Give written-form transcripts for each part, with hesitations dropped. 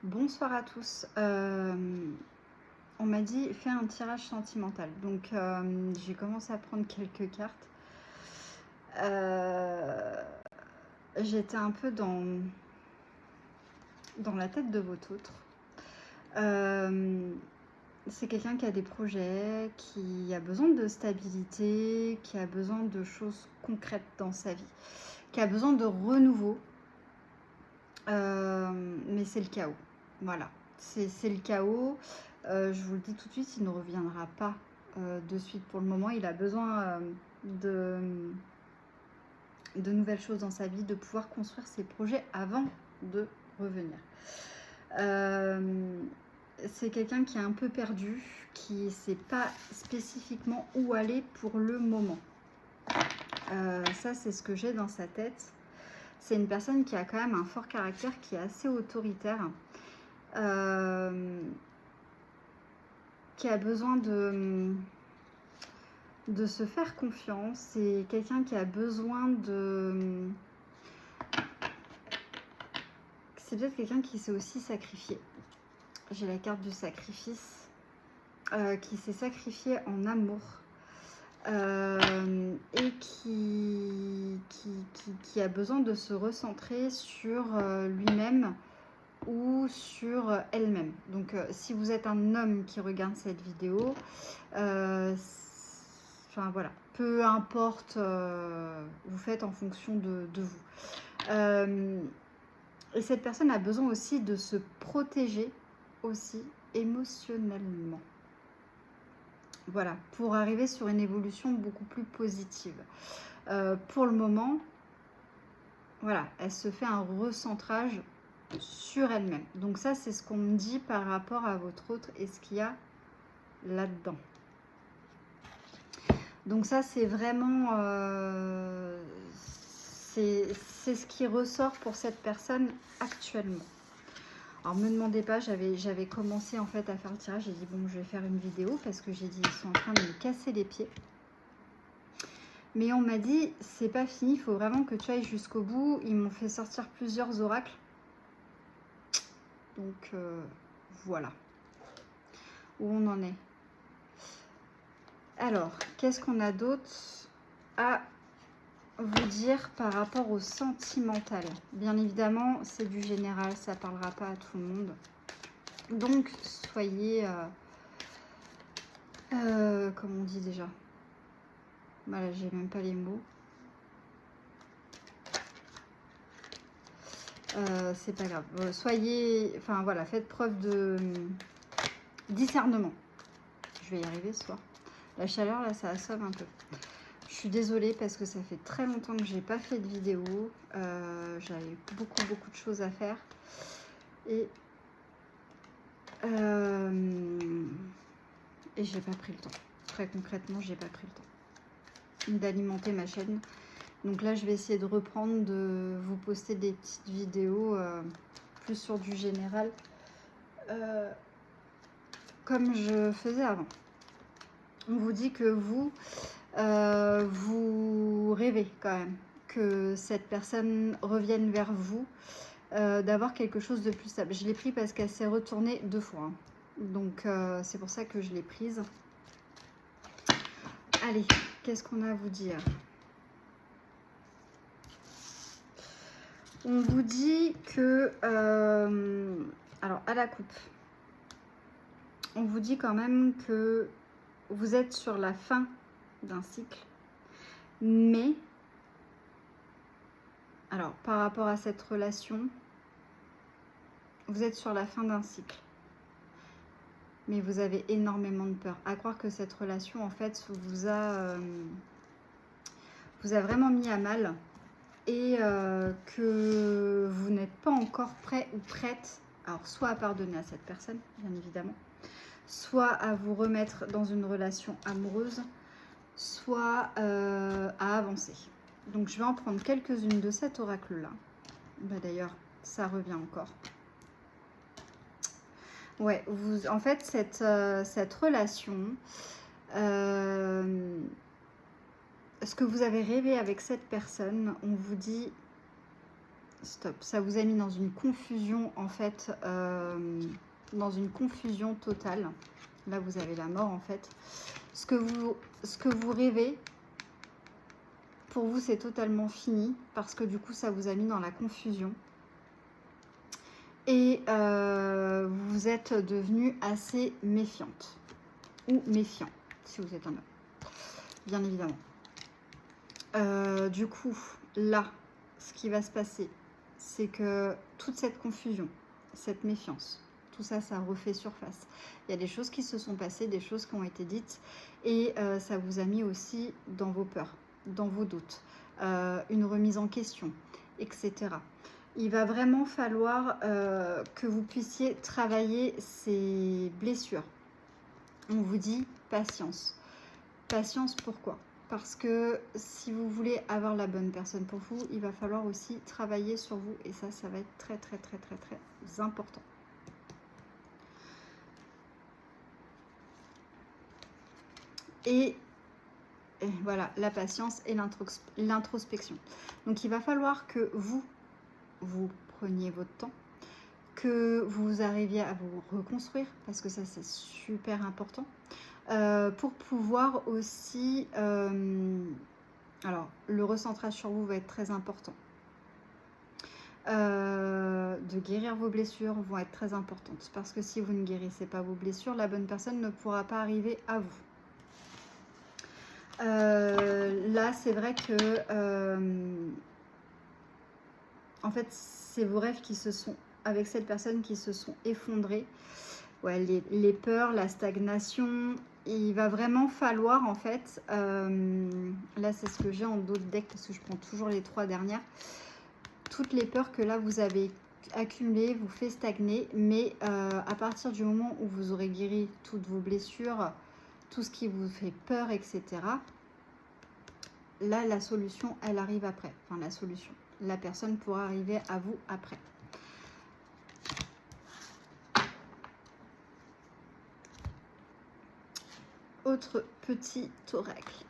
Bonsoir à tous. On m'a dit fais un tirage sentimental. Donc j'ai commencé à prendre quelques cartes. Euh, J'étais un peu dans la tête de votre autre. C'est quelqu'un qui a des projets, qui a besoin de stabilité, qui a besoin de choses concrètes dans sa vie, qui a besoin de renouveau. Mais c'est le chaos. Voilà, c'est le chaos. Je vous le dis tout de suite, il ne reviendra pas de suite pour le moment. Il a besoin de, de nouvelles choses dans sa vie, de pouvoir construire ses projets avant de revenir. C'est quelqu'un qui est un peu perdu, qui ne sait pas spécifiquement où aller pour le moment. Ça, c'est ce que j'ai dans sa tête. C'est une personne qui a quand même un fort caractère, qui est assez autoritaire, qui a besoin de se faire confiance. C'est quelqu'un qui a besoin de... C'est peut-être quelqu'un qui s'est aussi sacrifié. J'ai la carte du sacrifice, qui s'est sacrifié en amour. Et qui a besoin de se recentrer sur lui-même ou sur elle-même. Donc si vous êtes un homme qui regarde cette vidéo, enfin voilà, peu importe, vous faites en fonction de vous. Et cette personne a besoin aussi de se protéger aussi émotionnellement. Voilà, pour arriver sur une évolution beaucoup plus positive. Pour le moment, voilà, elle se fait un recentrage sur elle-même. Donc ça, c'est ce qu'on me dit par rapport à votre autre et ce qu'il y a là-dedans. Donc ça, c'est vraiment... c'est ce qui ressort pour cette personne actuellement. Alors, me demandez pas, j'avais commencé en fait à faire le tirage. J'ai dit, bon, je vais faire une vidéo parce que j'ai dit, ils sont en train de me casser les pieds. Mais on m'a dit, c'est pas fini, il faut vraiment que tu ailles jusqu'au bout. Ils m'ont fait sortir plusieurs oracles. Donc, voilà où on en est. Alors, qu'est-ce qu'on a d'autre à vous dire par rapport au sentimental? Bien évidemment, c'est du général, ça parlera pas à tout le monde. Donc, soyez... comment on dit déjà? Voilà, j'ai même pas les mots. C'est pas grave. Soyez... Enfin, voilà, faites preuve de discernement. Je vais y arriver ce soir. La chaleur, là, ça assomme un peu. Je suis désolée parce que ça fait très longtemps que j'ai pas fait de vidéo. J'avais beaucoup de choses à faire. Et j'ai pas pris le temps. Très concrètement, j'ai pas pris le temps d'alimenter ma chaîne. Donc là, je vais essayer de reprendre, de vous poster des petites vidéos plus sur du général, comme je faisais avant. On vous dit que vous rêvez quand même que cette personne revienne vers vous, d'avoir quelque chose de plus stable. Je l'ai pris parce qu'elle s'est retournée 2 fois. Hein. Donc c'est pour ça que je l'ai prise. Allez, qu'est-ce qu'on a à vous dire? On vous dit que... alors, à la coupe, on vous dit quand même que vous êtes sur la fin d'un cycle. Mais, alors, par rapport à cette relation, vous êtes sur la fin d'un cycle. Mais vous avez énormément de peur. À croire que cette relation, en fait, vous a vraiment mis à mal. Et que vous n'êtes pas encore prêt ou prête, alors soit à pardonner à cette personne, bien évidemment, soit à vous remettre dans une relation amoureuse, soit à avancer. Donc je vais en prendre quelques-unes de cet oracle-là. Bah, d'ailleurs, ça revient encore. Ouais, en fait, cette relation, ce que vous avez rêvé avec cette personne, on vous dit, stop. Ça vous a mis dans une confusion, en fait, dans une confusion totale. Là, vous avez la mort, en fait. Ce que vous rêvez, pour vous, c'est totalement fini, parce que du coup, ça vous a mis dans la confusion. Et vous êtes devenu assez méfiante, ou méfiant, si vous êtes un homme, bien évidemment. Du coup, là, ce qui va se passer, c'est que toute cette confusion, cette méfiance, tout ça, ça refait surface. Il y a des choses qui se sont passées, des choses qui ont été dites, et ça vous a mis aussi dans vos peurs, dans vos doutes, une remise en question, etc. Il va vraiment falloir que vous puissiez travailler ces blessures. On vous dit patience. Patience, pourquoi ? Parce que si vous voulez avoir la bonne personne pour vous, il va falloir aussi travailler sur vous. Et ça, ça va être très, très, très, très, très important. Et voilà, la patience et l'introspection. Donc, il va falloir que vous preniez votre temps, que vous arriviez à vous reconstruire, parce que ça, c'est super important. Pour pouvoir aussi... alors, le recentrage sur vous va être très important. De guérir vos blessures vont être très importantes. Parce que si vous ne guérissez pas vos blessures, la bonne personne ne pourra pas arriver à vous. Là, c'est vrai que... en fait, c'est vos rêves qui se sont... avec cette personne qui se sont effondrés. Ouais, les peurs, la stagnation... Il va vraiment falloir, en fait, là c'est ce que j'ai en dos de deck, parce que je prends toujours les 3 dernières, toutes les peurs que là vous avez accumulées vous fait stagner, mais à partir du moment où vous aurez guéri toutes vos blessures, tout ce qui vous fait peur, etc., là la solution, elle arrive après, enfin la solution, la personne pourra arriver à vous après. Autre petit oracle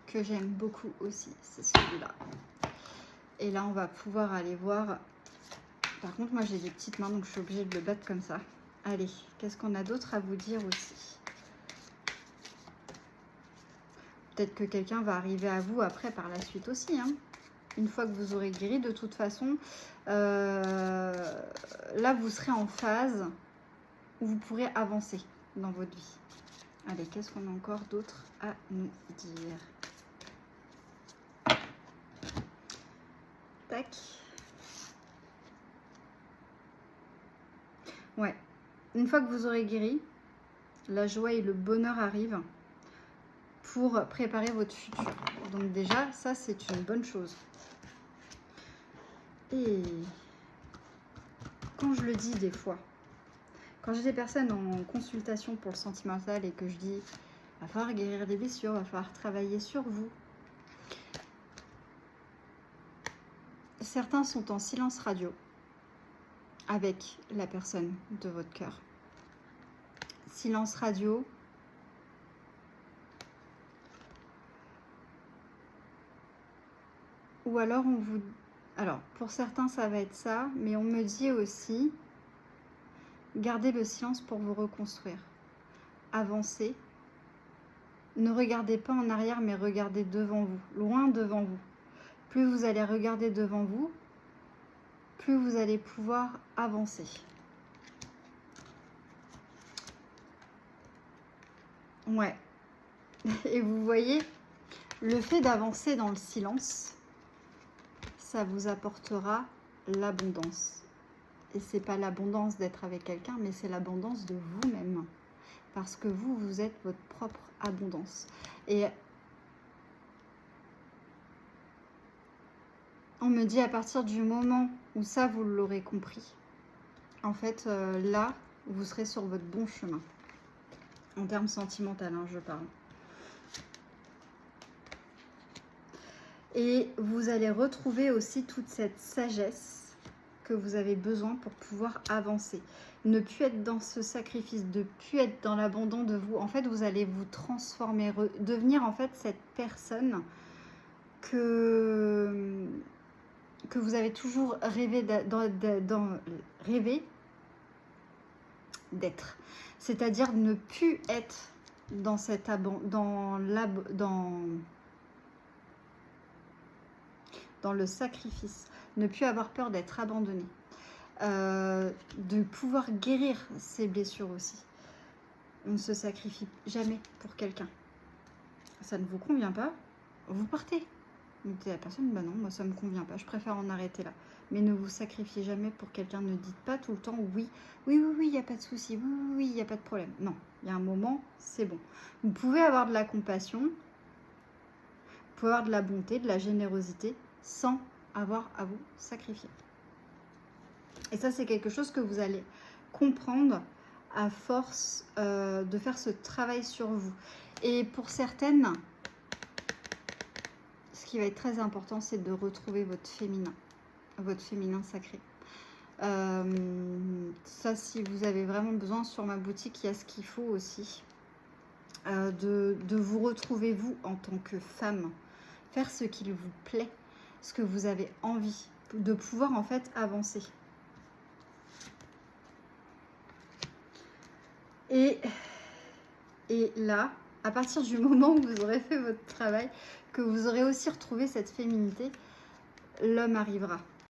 que j'aime beaucoup aussi, c'est celui-là. Et là, on va pouvoir aller voir. Par contre, moi, j'ai des petites mains, donc je suis obligée de le battre comme ça. Allez, qu'est-ce qu'on a d'autre à vous dire aussi? Peut-être que quelqu'un va arriver à vous après par la suite aussi. Hein. Une fois que vous aurez guéri, de toute façon, là, vous serez en phase où vous pourrez avancer dans votre vie. Allez, qu'est-ce qu'on a encore d'autre à nous dire? Tac. Ouais. Une fois que vous aurez guéri, la joie et le bonheur arrivent pour préparer votre futur. Donc déjà, ça, c'est une bonne chose. Et quand je le dis des fois, quand j'ai des personnes en consultation pour le sentimental et que je dis « va falloir guérir des blessures, va falloir travailler sur vous », certains sont en silence radio avec la personne de votre cœur. Silence radio. Ou alors on vous... Alors, pour certains, ça va être ça, mais on me dit aussi, gardez le silence pour vous reconstruire. Avancez. Ne regardez pas en arrière, mais regardez devant vous, loin devant vous. Plus vous allez regarder devant vous, plus vous allez pouvoir avancer. Ouais. Et vous voyez, le fait d'avancer dans le silence, ça vous apportera l'abondance. Et c'est pas l'abondance d'être avec quelqu'un, mais c'est l'abondance de vous-même. Parce que vous, vous êtes votre propre abondance. Et on me dit à partir du moment où ça, vous l'aurez compris, en fait, là, vous serez sur votre bon chemin. En termes sentimentaux, hein, je parle. Et vous allez retrouver aussi toute cette sagesse que vous avez besoin pour pouvoir avancer. Ne plus être dans ce sacrifice, ne plus être dans l'abandon de vous. En fait, vous allez vous transformer, devenir en fait cette personne que que vous avez toujours rêvé rêvé d'être. C'est-à-dire ne plus être dans cet dans le sacrifice, ne plus avoir peur d'être abandonné, de pouvoir guérir ses blessures aussi. On ne se sacrifie jamais pour quelqu'un. Ça ne vous convient pas, vous partez. Vous dites à la personne, bah non, moi ça ne me convient pas, je préfère en arrêter là. Mais ne vous sacrifiez jamais pour quelqu'un, ne dites pas tout le temps oui, oui, oui, oui, il n'y a pas de souci, oui, oui, oui, il n'y a pas de problème. Non, il y a un moment, c'est bon. Vous pouvez avoir de la compassion, vous pouvez avoir de la bonté, de la générosité, sans avoir à vous sacrifier. Et ça, c'est quelque chose que vous allez comprendre à force de faire ce travail sur vous. Et pour certaines, ce qui va être très important, c'est de retrouver votre féminin sacré. Ça, si vous avez vraiment besoin, sur ma boutique, il y a ce qu'il faut aussi. De vous retrouver, vous, en tant que femme. Faire ce qu'il vous plaît, ce que vous avez envie, de pouvoir en fait avancer. Et là, à partir du moment où vous aurez fait votre travail, que vous aurez aussi retrouvé cette féminité, l'homme arrivera.